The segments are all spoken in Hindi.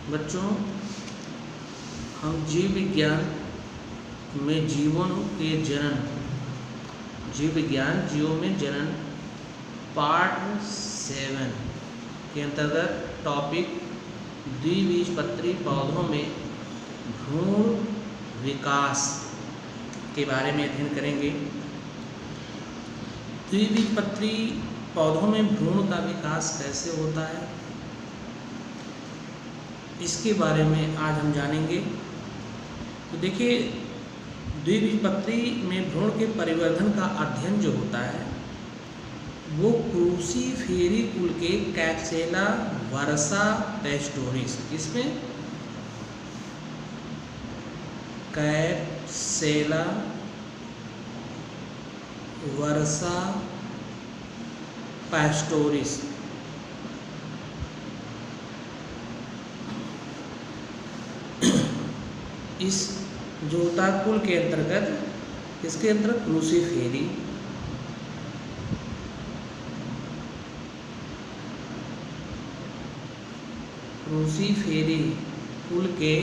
बच्चों, हम जीव विज्ञान में जीवों के जनन, जीव विज्ञान जीवों में जनन पार्ट 7 के अंतर्गत टॉपिक द्विबीजपत्री पौधों में भ्रूण विकास के बारे में अध्ययन करेंगे। द्विबीजपत्री पौधों में भ्रूण का विकास कैसे होता है, इसके बारे में आज हम जानेंगे। तो देखिए, द्विबीजपत्री में भ्रूण के परिवर्धन का अध्ययन जो होता है वो क्रूसीफेरी कुल के कैप्सेला वर्सा पैस्टोरिस, इसमें कैप्सेला वर्सा पैस्टोरिस इस जोता कुल के अंतर्गत, इसके अंतर्गत क्रूसीफेरी कुल के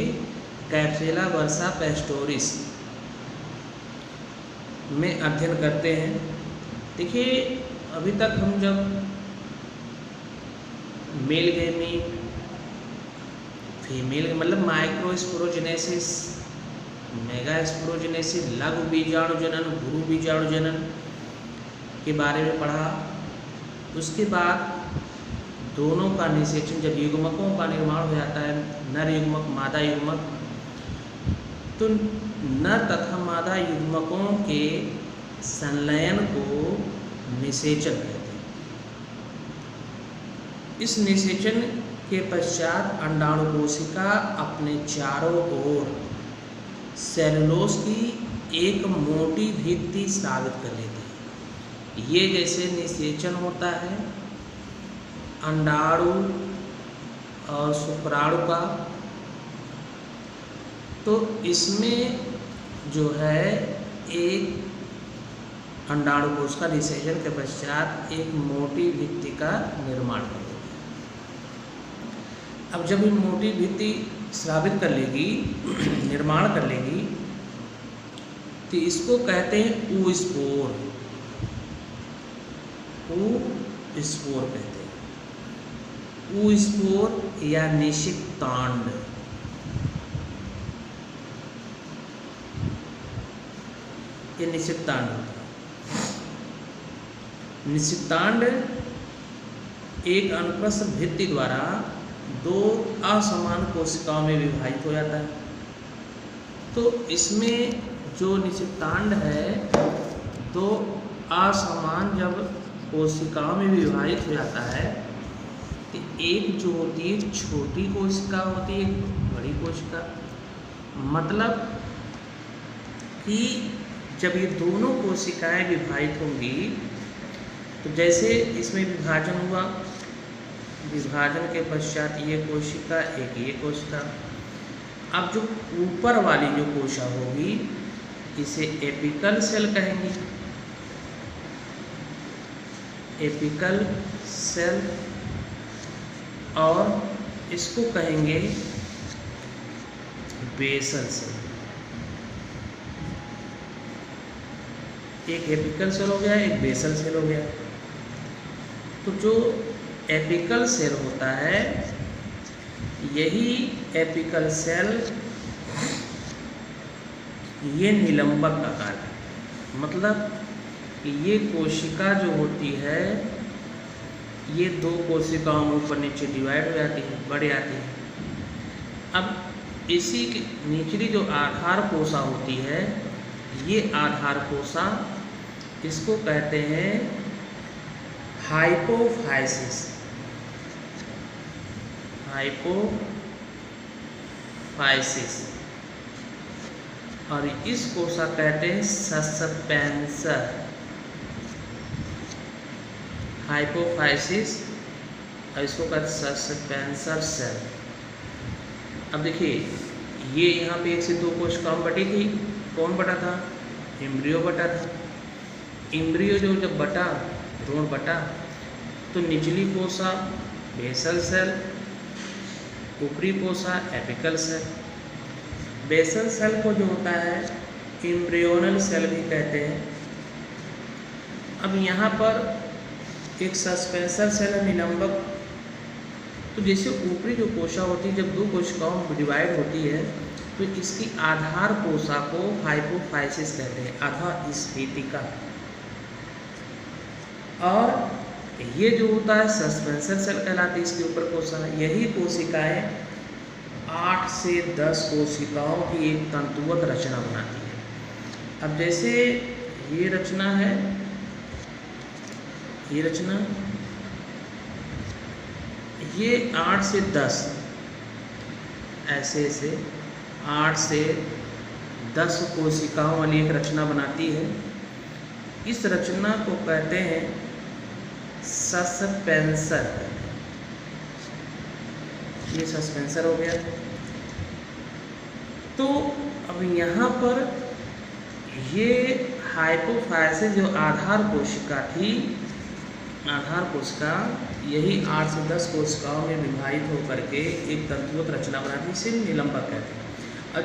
कैप्सेला वर्सा पैस्टोरिस में अध्ययन करते हैं। देखिए, अभी तक हम जब मेल गेमीट, फीमेल मतलब माइक्रोस्पोरोजेनेसिस, मेगास्पोरोजेनेसिस, लघु बीजाणु जनन, गुरु बीजाणु जनन के बारे में पढ़ा। उसके बाद दोनों का निषेचन, जब युग्मकों का निर्माण हो जाता है, नर युग्मक मादा युग्मक, तो नर तथा मादा युग्मकों के संलयन को निषेचन कहते हैं। इस निषेचन के पश्चात अंडाणु कोशिका अपने चारों ओर सेलुलोज की एक मोटी भित्ति स्रावित कर लेती है। ये जैसे निषेचन होता है अंडाणु और शुक्राणु का, तो इसमें जो है एक अंडाणु कोश का निषेचन के पश्चात एक मोटी भित्ति का निर्माण कर लेती है। अब जब ये मोटी भित्ति स्रावित कर लेगी, निर्माण कर लेगी, तो इसको कहते हैं ऊस्पोर, ऊस्पोर कहते हैं, ऊस्पोर या निषिक्तांड। ये निषिक्तांड होता है। निषिक्तांड एक अनुप्रस्थ भित्ति द्वारा दो असमान कोशिकाओं में विभाजित हो जाता है। तो इसमें जो निषिक्तांड है, दो असमान जब कोशिकाओं में विभाजित हो जाता है, तो एक जो होती है छोटी कोशिका होती है, एक बड़ी कोशिका। मतलब कि जब ये दोनों कोशिकाएं विभाजित होंगी, तो जैसे इसमें विभाजन हुआ, विभाजन के पश्चात ये कोशिका, एक ये कोशिका। अब जो ऊपर वाली जो कोशिका होगी, इसे एपिकल सेल कहेंगे, एपिकल सेल, और इसको कहेंगे बेसल सेल। एक एपिकल सेल हो गया, एक बेसल सेल हो गया। तो जो एपिकल सेल होता है, यही एपिकल सेल ये निलंबक आकार है। मतलब कि ये कोशिका जो होती है, ये दो कोशिकाओं में ऊपर नीचे डिवाइड हो जाती है, बढ़ जाती है। अब इसी की निचली जो आधार कोशिका होती है, ये आधार कोशिका, इसको कहते हैं हाइपोफाइसिस, हाइपोफाइसिस, और इस कोशिका कहते हैं सस्पेंसर, हाइपोफाइसिस, और इसको कहते हैं सस्पेंसर सेल। अब देखिए, ये यहाँ पे एक से दो कोशिकाएं बटी थी, कौन बटा था? एम्ब्रियो बटा था। एम्ब्रियो जो जब बटा, भ्रूण बटा, तो निचली कोशिका बेसल सेल ऊपरी कोशा एपिकल सेल। बेसल सेल को जो होता है एम्ब्रियोनल सेल भी कहते हैं। अब यहाँ पर एक सस्पेंसर सेल है निलंबक। तो जैसे ऊपरी जो कोशा होती है जब दो कोशिकाओं में डिवाइड होती है तो इसकी आधार कोशा को हाइपोफाइसिस कहते हैं, आधा स्फीतिका। और ये जो होता है सस्पेंसर सेल कहलाती है, इसके ऊपर कोशा। यही कोशिकाएं 8 से 10 कोशिकाओं की एक तंतुवत रचना बनाती है। अब जैसे ये रचना है, ये रचना, ये 8 से 10 ऐसे 8 से 10 कोशिकाओं वाली एक रचना बनाती है। इस रचना को कहते हैं सस्पेंसर। ये सस्पेंसर हो गया। तो अब यहाँ पर ये हाइपोफाइसिस जो आधार कोशिका थी, आधार कोशिका यही 8 से 10 कोशिकाओं में विभाजित होकर के एक तंतुवत रचना बनाती है, इसे निलंबक कहते हैं। अब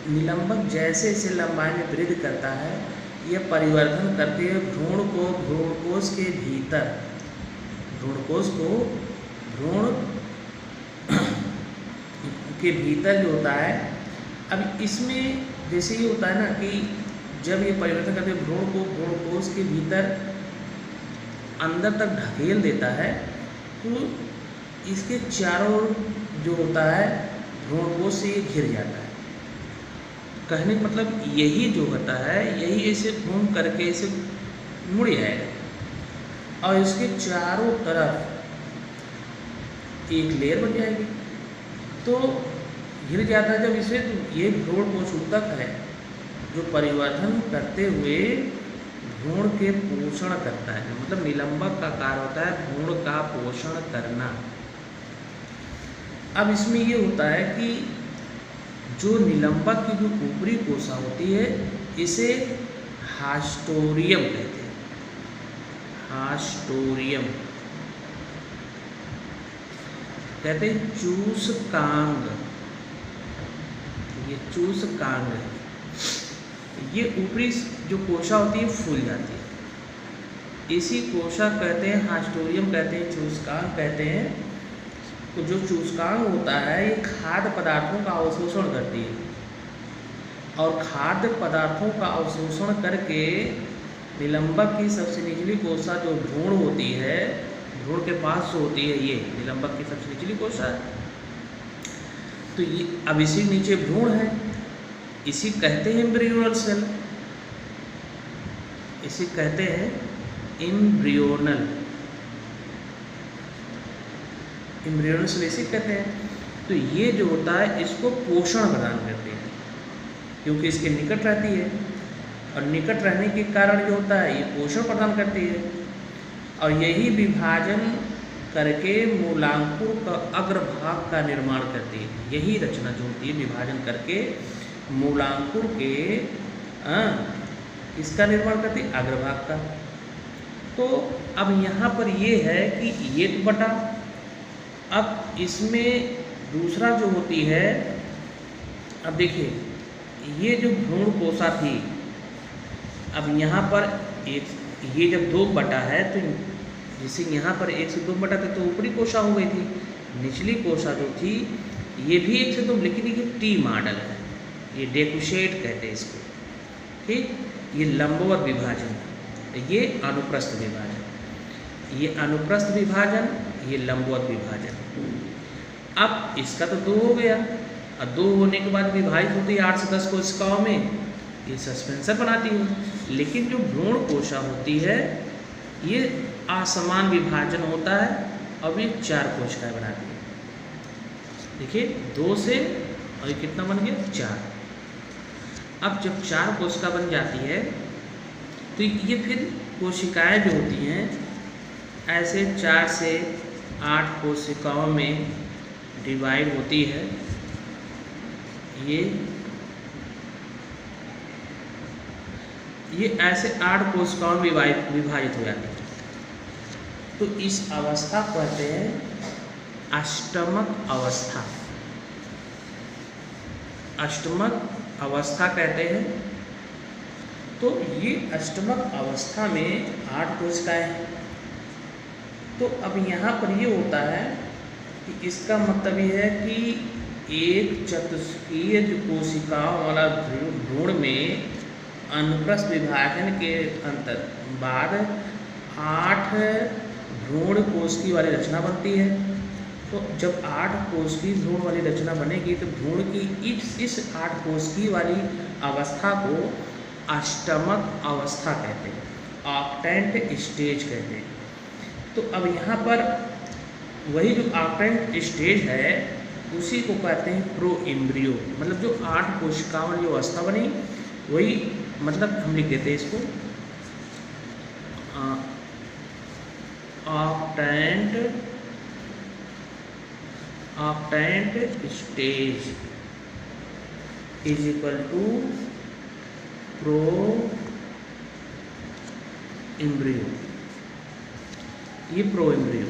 निलंबक जैसे इसे लंबाई में वृद्धि करता है, यह परिवर्धन करते हुए भ्रूण को भ्रूणकोश के भीतर, भ्रूणकोश को भ्रूण के भीतर जो होता है, अब इसमें जैसे ये होता है ना कि जब ये परिवर्तन करते हुए भ्रूण को भ्रूणकोश के भीतर अंदर तक ढकेल देता है तो इसके चारों जो होता है भ्रूणकोश से ये घिर जाता है। कहने का मतलब यही जो होता है, यही ऐसे घूम करके इसे मुड़ जाएगा और इसके चारों तरफ एक लेयर बन जाएगी। तो घिर जाता है जब इसे, तो ये भ्रूणकोश ऊतक है जो परिवर्धन करते हुए भ्रूण के पोषण करता है। मतलब निलंबक का कार्य होता है भ्रूण का पोषण करना। अब इसमें ये होता है कि जो निलंबक की जो ऊपरी कोशा होती है इसे हास्टोरियम कहते हैं। हास्टोरियम कहते हैं चूसकांग। ये चूसकांग है। ये ऊपरी जो कोशा होती है फूल जाती है, इसी कोशा कहते हैं, हास्टोरियम कहते हैं, चूसकांग कहते हैं। तो जो चूसकांग होता है ये खाद्य पदार्थों का अवशोषण करती है और खाद्य पदार्थों का अवशोषण करके निलंबक की सबसे निचली कोशा जो भ्रूण होती है, भ्रूण के पास जो होती है ये निलंबक की सबसे निचली कोशा है, तो ये अब इसी नीचे भ्रूण है, इसी कहते हैं एम्ब्रियोनल सेल, इसी कहते हैं एम्ब्रियोनल सेल इसी कहते हैं। तो ये जो होता है इसको पोषण प्रदान करते हैं क्योंकि इसके निकट रहती है और निकट रहने के कारण जो होता है ये पोषण प्रदान करती है और यही विभाजन करके मूलांकुर का अग्रभाग का निर्माण करती है। यही रचना जो होती है विभाजन करके मूलांकुर के इसका निर्माण करती है, अग्रभाग का। तो अब यहाँ पर ये है कि ये तो बटा, अब इसमें दूसरा जो होती है, अब देखिए ये जो भ्रूण कोशा थी, अब यहाँ पर एक, ये जब 2 बटा है तो जैसे यहाँ पर 1 से 2 बटा था तो ऊपरी कोशा हो गई थी, निचली कोशा जो थी ये भी 1 से 2, लेकिन ये टी मॉडल है, ये डेकुशेट कहते हैं इसको, ठीक। ये लंबवत विभाजन, ये अनुप्रस्थ विभाजन, ये अनुप्रस्थ विभाजन, ये लंबवत विभाजन। अब इसका तो 2 हो गया, अब 2 होने के बाद विभाजित होती है 8 से 10 कोशिकाओं में, ये सस्पेंसर बनाती है। लेकिन जो भ्रूण कोशा होती है ये असमान विभाजन होता है और ये 4 कोशिकाएं बनाती है। देखिए 2 से और ये कितना बन गया 4। अब जब 4 कोशिका बन जाती है तो ये फिर कोशिकाएं जो होती हैं ऐसे 4 से 8 कोशिकाओं में डिवाइड होती है। ये ऐसे 8 कोशिकाओं में विभाजित हो जाती है। तो इस अवस्था को कहते हैं अष्टमक अवस्था। अष्टमक अवस्था कहते हैं। तो ये अष्टमक अवस्था में 8 कोशिकाएं हैं। तो अब यहाँ पर ये होता है कि इसका मतलब ये है कि एक चतुष्कीय जो कोशिकाओं वाला भ्रूण में अनुप्रस्थ विभाजन के अंतर बाद 8 भ्रूण कोशिकी वाली रचना बनती है। तो जब 8 कोशिकी भ्रूण वाली रचना बनेगी तो भ्रूण की इस 8 कोशिकी वाली अवस्था को अष्टमक अवस्था कहते हैं, ऑक्टेंट स्टेज कहते हैं। तो अब यहाँ पर वही जो ऑक्टेंट स्टेज है उसी को कहते हैं प्रो एम्ब्रियो, मतलब जो 8 कोशिकाओं वाली अवस्था बनी वही, मतलब हम लिख देते हैं इसको octant stage is equal to proembryo. ये प्रो एम्ब्रियो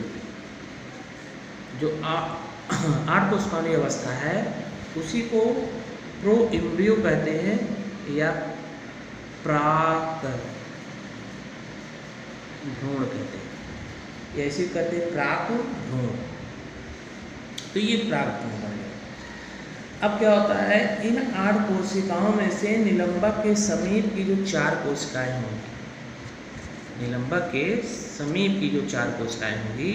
जो 8 कोशिकाओं की अवस्था है उसी को प्रो एम्ब्रियो कहते हैं या प्राक भ्रूण कहते हैं, या इसे कहते हैं प्राक भ्रूण। तो ये प्राक भ्रूण बन गया। अब क्या होता है, इन 8 कोशिकाओं में से निलंबक के समीप की जो 4 कोशिकाएं होंगी, निलंबक के समीप की जो 4 कोशिकाएं होंगी,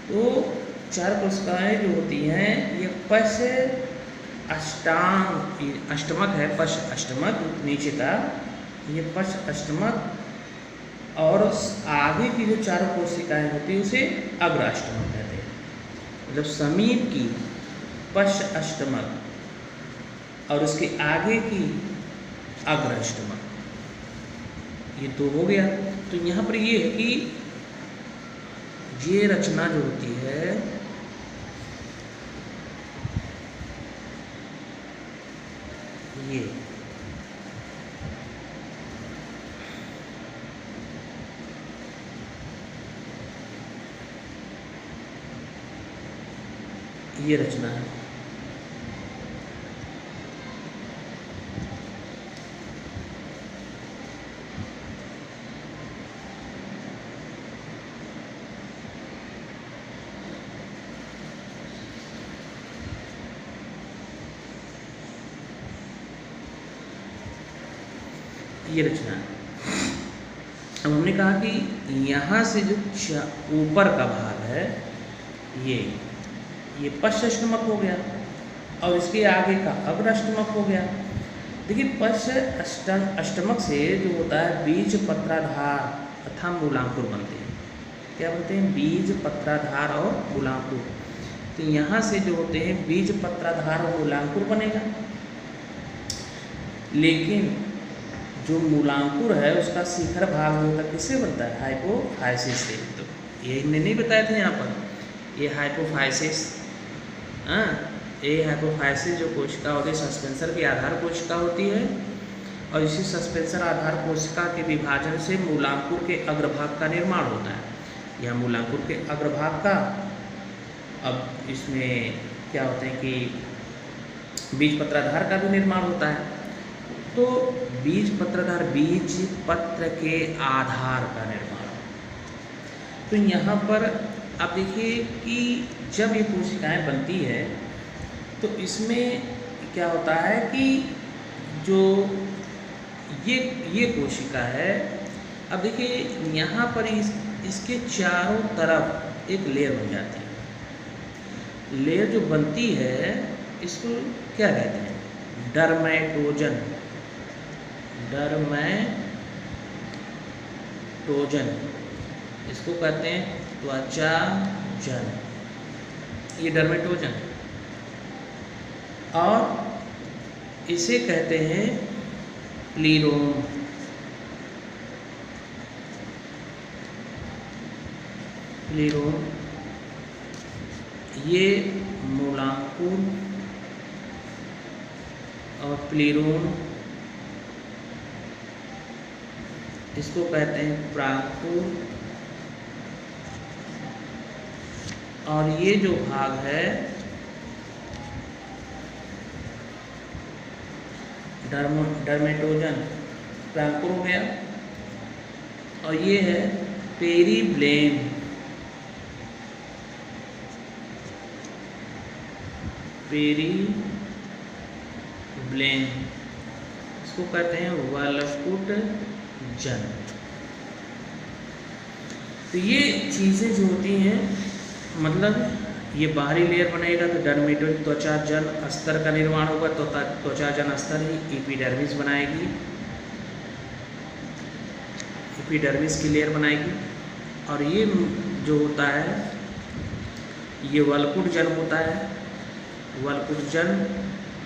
तो 4 कोशिकाएं जो होती हैं ये पश अष्टमक है, पश अष्टमक नीचे का, ये पश अष्टमक, और आगे की जो 4 कोशिकाएं होती है उसे अग्र अष्टमक कहते हैं। मतलब समीप की पश अष्टमक और उसके आगे की अग्र अष्टमक, ये 2 हो गया। तो यहाँ पर ये है कि ये रचना जो होती है ये रचना है। ये रचना है। अब हमने कहा कि यहाँ से जो ऊपर का भाग है ये पश्च अष्टमक हो गया और इसके आगे का अग्र अष्टमक हो गया। देखिए पश्च अष्टमक से जो होता है बीज पत्राधार तथा मूलांकुर बनते हैं। क्या बनते हैं? बीज पत्राधार और मूलांकुर। तो यहाँ से जो होते हैं बीज पत्राधार और मूलांकुर बनेगा, लेकिन जो मूलांकुर है उसका शिखर भाग होता है किससे बनता है? हाइपोफाइसिस से। तो ये हमने नहीं बताया था यहाँ पर, ये हाइपोफाइसिस, ये हाइपोफाइसिस जो कोशिका होती है सस्पेंसर की आधार कोशिका होती है, और इसी सस्पेंसर आधार कोशिका के विभाजन से मूलांकुर के अग्रभाग का निर्माण होता है। यह मूलांकुर के अग्रभाग का, अब इसमें क्या होते हैं कि बीज पत्राधार का भी निर्माण होता है। तो बीज पत्राधार बीज पत्र के आधार का निर्माण। तो यहाँ पर आप देखिए कि जब ये कोशिकाएं बनती है तो इसमें क्या होता है कि जो ये कोशिका है, अब देखिए यहाँ पर इसके चारों तरफ एक लेयर बन जाती है। लेयर जो बनती है इसको क्या कहते हैं? डर्मेटोजन। डर्मेटोजन इसको कहते हैं त्वचाजन, ये डर्मेटोजन। और इसे कहते हैं प्लीरोम। प्लीरोम ये मूलांकुर और प्लीरोम इसको कहते हैं प्रांकुर। और ये जो भाग है डर्मेटोजन प्रांकुर हो गया। और ये है पेरीब्लेम, पेरीब्लेम इसको कहते हैं वलकुट जन। तो ये चीज़ें जो होती हैं, मतलब ये बाहरी लेयर बनेगा तो डर्मेटोज त्वचा जन अस्तर का निर्माण होगा, तो त्वचा जन अस्तर ही एपिडर्मिस बनाएगी, एपिडर्मिस की लेयर बनाएगी। और ये जो होता है ये वलकुट जन होता है, वलकुट जन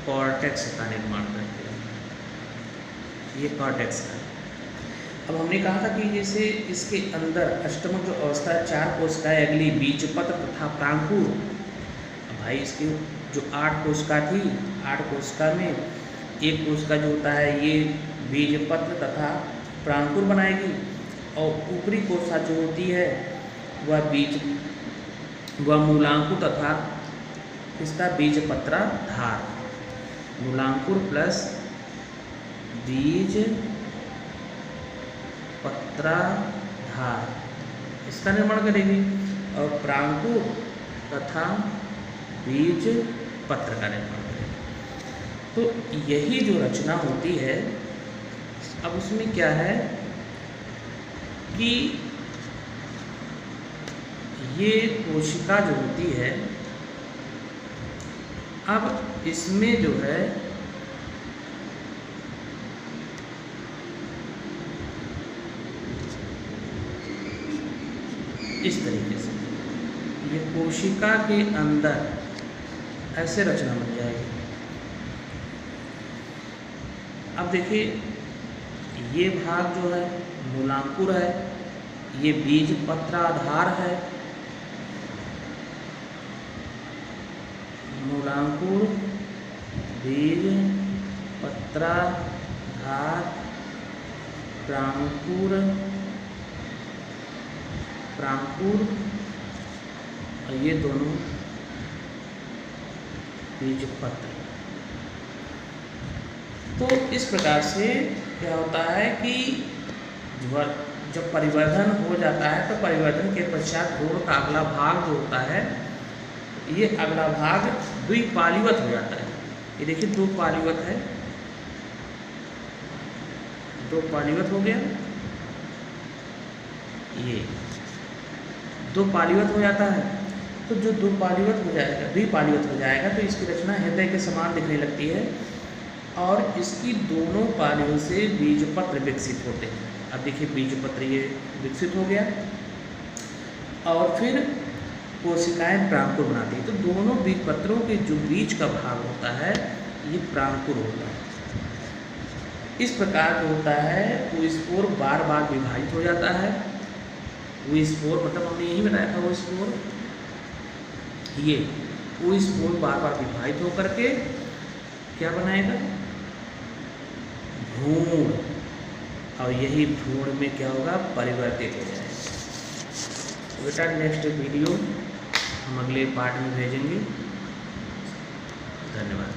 कॉर्टेक्स का निर्माण करते हैं, ये कॉर्टेक्स का। अब हमने कहा था कि जैसे इसके अंदर अष्टमक जो अवस्था है 4 कोशिकाएं अगली बीजपत्र तथा प्रांकुर। अब भाई इसकी जो 8 कोशिका थी, 8 कोशिका में एक कोशिका जो होता है ये बीजपत्र तथा प्रांकुर बनाएगी, और ऊपरी कोशिका जो होती है वह मूलांकुर तथा इसका बीजपत्राधार, मूलांकुर प्लस बीजपत्राधार इसका निर्माण करेगी, और प्रांकुर तथा बीजपत्र का निर्माण करेगी। तो यही जो रचना होती है, अब उसमें क्या है कि ये कोशिका जो होती है, अब इसमें जो है इस तरीके से ये कोशिका के अंदर ऐसे रचना बन जाएगी। अब देखिए ये भाग जो है मूलांकुर है, ये बीजपत्राधार है, मूलांकुर बीजपत्राधार प्रांकुर और ये दोनों बीजपत्र। तो इस प्रकार से क्या होता है कि जब परिवर्धन हो जाता है तो परिवर्धन के पश्चात भ्रूण का अगला भाग जो होता है, ये अगला भाग द्विपालिवत हो जाता है। ये देखिए 2 पालिवत है, 2 पालिवत हो गया, ये 2 पालिवत हो जाता है। तो जो 2 पालिवत हो जाएगा, द्विपालिवत हो जाएगा, तो इसकी रचना हृदय के समान दिखने लगती है, और इसकी दोनों पालियों से बीजपत्र विकसित होते हैं। अब देखिए बीजपत्र ये विकसित हो गया, और फिर कोशिकाएं प्रांकुर बनाती है। तो दोनों बीजपत्रों के जो बीच का भाग होता है ये प्रांकुर होता है। इस प्रकार जो होता है ओस्पोर बार बार विभाजित हो जाता है। ओस्पोर मतलब हमने यही बताया था, ओस्पोर ये ओस्पोर बार बार विभाजित होकर के क्या बनाएगा, भ्रूण, और यही भ्रूण में क्या होगा, परिवर्तित हो जाएगा। बेटा नेक्स्ट वीडियो हम अगले पार्ट में भेजेंगे। धन्यवाद।